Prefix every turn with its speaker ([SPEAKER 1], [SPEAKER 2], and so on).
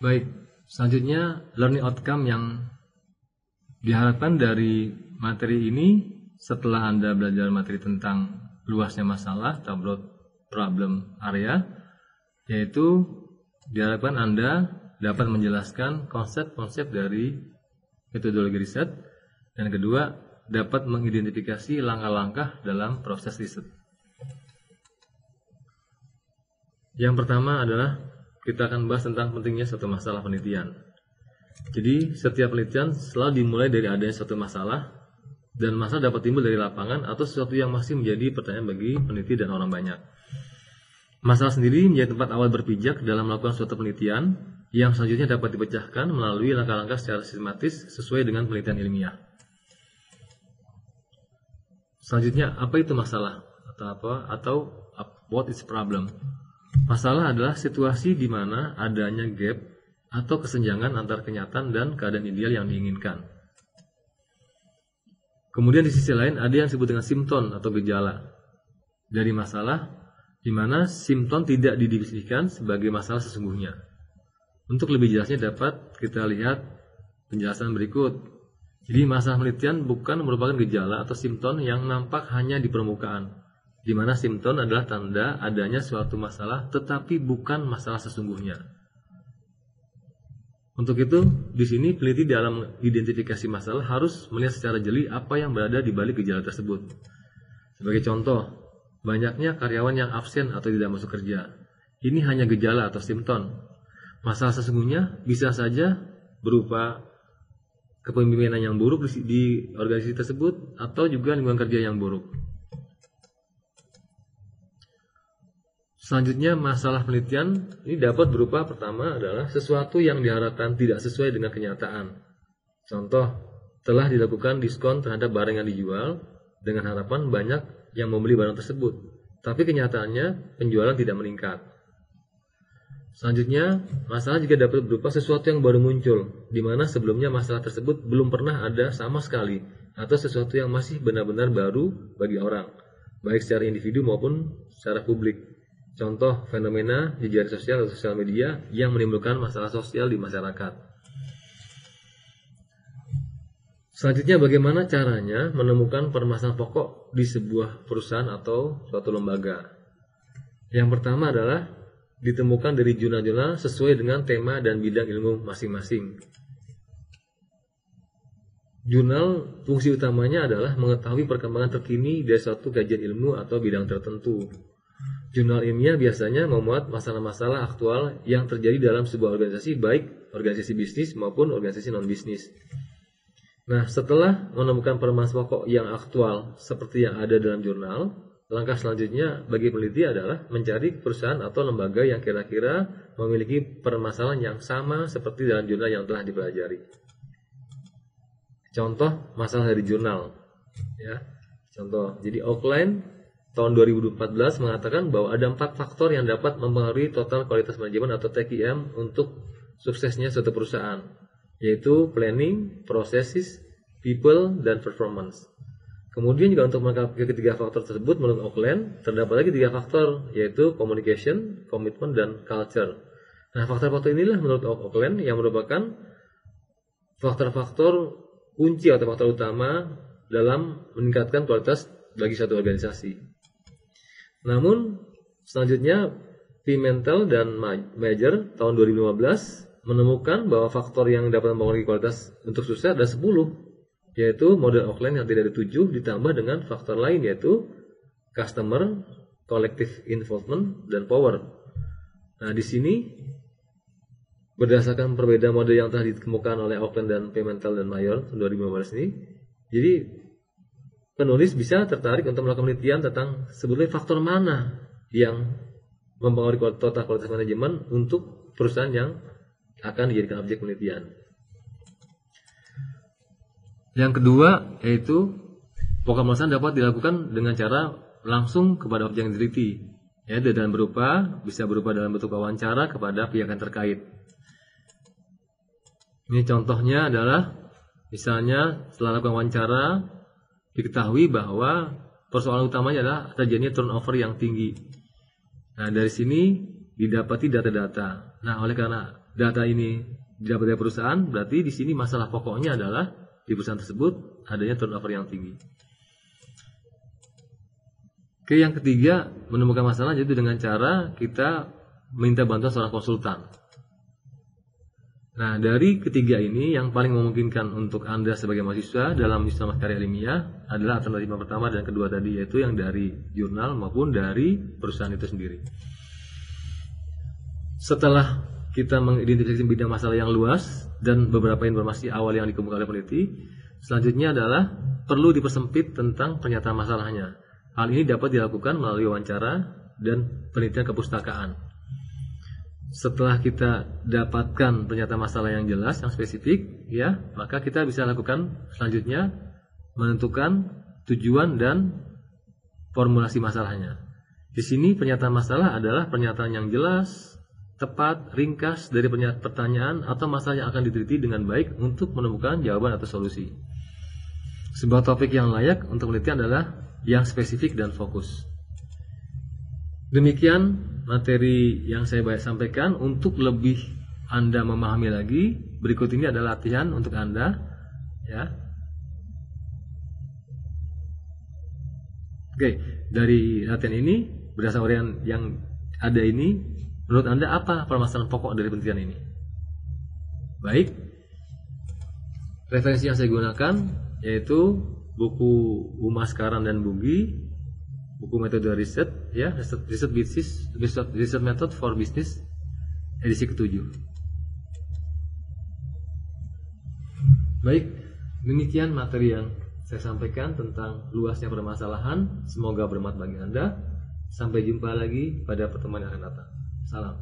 [SPEAKER 1] Baik, selanjutnya learning outcome yang diharapkan dari materi ini setelah Anda belajar materi tentang luasnya masalah atau broad problem area, yaitu diharapkan Anda dapat menjelaskan konsep-konsep dari metodologi riset, dan kedua, dapat mengidentifikasi langkah-langkah dalam proses riset. Yang pertama adalah kita akan bahas tentang pentingnya suatu masalah penelitian. Jadi, setiap penelitian selalu dimulai dari adanya suatu masalah, dan masalah dapat timbul dari lapangan atau sesuatu yang masih menjadi pertanyaan bagi peneliti dan orang banyak. Masalah sendiri menjadi tempat awal berpijak dalam melakukan suatu penelitian yang selanjutnya dapat dipecahkan melalui langkah-langkah secara sistematis sesuai dengan penelitian ilmiah. Selanjutnya, apa itu masalah? Atau what is problem? Masalah adalah situasi di mana adanya gap atau kesenjangan antara kenyataan dan keadaan ideal yang diinginkan. Kemudian di sisi lain ada yang disebut dengan simptom atau gejala dari masalah, di mana simptom tidak didefinisikan sebagai masalah sesungguhnya. Untuk lebih jelasnya dapat kita lihat penjelasan berikut. Jadi masalah penelitian bukan merupakan gejala atau simptom yang nampak hanya di permukaan, di mana simptom adalah tanda adanya suatu masalah tetapi bukan masalah sesungguhnya. Untuk itu, di sini peneliti dalam identifikasi masalah harus melihat secara jeli apa yang berada di balik gejala tersebut. Sebagai contoh, banyaknya karyawan yang absen atau tidak masuk kerja. Ini hanya gejala atau simptom. Masalah sesungguhnya bisa saja berupa kepemimpinan yang buruk di organisasi tersebut atau juga lingkungan kerja yang buruk. Selanjutnya, masalah penelitian ini dapat berupa pertama adalah sesuatu yang diharapkan tidak sesuai dengan kenyataan. Contoh, telah dilakukan diskon terhadap barang yang dijual dengan harapan banyak yang membeli barang tersebut, tapi kenyataannya penjualan tidak meningkat. Selanjutnya, masalah juga dapat berupa sesuatu yang baru muncul, di mana sebelumnya masalah tersebut belum pernah ada sama sekali, atau sesuatu yang masih benar-benar baru bagi orang, baik secara individu maupun secara publik. Contoh, fenomena jejaring sosial atau sosial media yang menimbulkan masalah sosial di masyarakat. Selanjutnya, bagaimana caranya menemukan permasalahan pokok di sebuah perusahaan atau suatu lembaga? Yang pertama adalah ditemukan dari jurnal-jurnal sesuai dengan tema dan bidang ilmu masing-masing. Jurnal fungsi utamanya adalah mengetahui perkembangan terkini dari suatu kajian ilmu atau bidang tertentu. Jurnal ilmiah biasanya memuat masalah-masalah aktual yang terjadi dalam sebuah organisasi, baik organisasi bisnis maupun organisasi non-bisnis. Nah, setelah menemukan permasalahan pokok yang aktual seperti yang ada dalam jurnal, langkah selanjutnya bagi peneliti adalah mencari perusahaan atau lembaga yang kira-kira memiliki permasalahan yang sama seperti dalam jurnal yang telah dipelajari. Contoh masalah dari jurnal, ya. Contoh, jadi Oakland tahun 2014 mengatakan bahwa ada 4 faktor yang dapat mempengaruhi total kualitas manajemen atau TQM untuk suksesnya suatu perusahaan, yaitu planning, processes, people, dan performance. Kemudian juga untuk melengkapi ketiga faktor tersebut menurut Oakland, terdapat lagi 3 faktor, yaitu communication, commitment, dan culture. Nah, faktor-faktor inilah menurut Oakland yang merupakan faktor-faktor kunci atau faktor utama dalam meningkatkan kualitas bagi suatu organisasi. Namun, selanjutnya Pimentel dan Major tahun 2015 menemukan bahwa faktor yang dapat mempengaruhi kualitas untuk sukses ada 10, yaitu model Oakland yang tidak ada 7 ditambah dengan faktor lain yaitu customer, collective involvement, dan power. Nah, di sini berdasarkan perbedaan model yang telah ditemukan oleh Oakland dan Pimentel dan Major tahun 2015 ini, jadi penulis bisa tertarik untuk melakukan penelitian tentang sebetulnya faktor mana yang mempengaruhi total kualitas manajemen untuk perusahaan yang akan dijadikan objek penelitian. Yang kedua yaitu pemeriksaan dapat dilakukan dengan cara langsung kepada objek yang diteliti, ya, dan bisa berupa dalam bentuk wawancara kepada pihak yang terkait. Ini contohnya adalah misalnya setelah melakukan wawancara diketahui bahwa persoalan utamanya adalah terjadinya turnover yang tinggi. Nah, dari sini didapati data-data. Nah, oleh karena data ini didapat dari perusahaan, berarti di sini masalah pokoknya adalah di perusahaan tersebut adanya turnover yang tinggi. Oke, yang ketiga, menemukan masalah yaitu dengan cara kita minta bantuan seorang konsultan. Nah, dari ketiga ini yang paling memungkinkan untuk Anda sebagai mahasiswa dalam Islam karya ilmiah adalah alternatif yang pertama dan kedua tadi, yaitu yang dari jurnal maupun dari perusahaan itu sendiri. Setelah kita mengidentifikasi bidang masalah yang luas dan beberapa informasi awal yang dikumpulkan oleh peneliti, selanjutnya adalah perlu dipersempit tentang pernyataan masalahnya. Hal ini dapat dilakukan melalui wawancara dan penelitian kepustakaan. Setelah kita dapatkan pernyataan masalah yang jelas, yang spesifik, ya, maka kita bisa lakukan selanjutnya menentukan tujuan dan formulasi masalahnya. Di sini pernyataan masalah adalah pernyataan yang jelas, tepat, ringkas dari pertanyaan atau masalah yang akan diteliti dengan baik untuk menemukan jawaban atau solusi. Sebuah topik yang layak untuk penelitian adalah yang spesifik dan fokus. Demikian materi yang saya sampaikan. Untuk lebih Anda memahami lagi, berikut ini adalah latihan untuk Anda, ya. Oke, dari latihan ini berdasarkan yang ada ini, menurut Anda apa permasalahan pokok dari penelitian ini? Baik, referensi yang saya gunakan yaitu buku Umas Karan dan Bugi, buku metode riset, ya, research method for business, edisi ke-7. Baik, demikian materi yang saya sampaikan tentang luasnya permasalahan. Semoga bermanfaat bagi Anda. Sampai jumpa lagi pada pertemuan yang akan datang. Salam.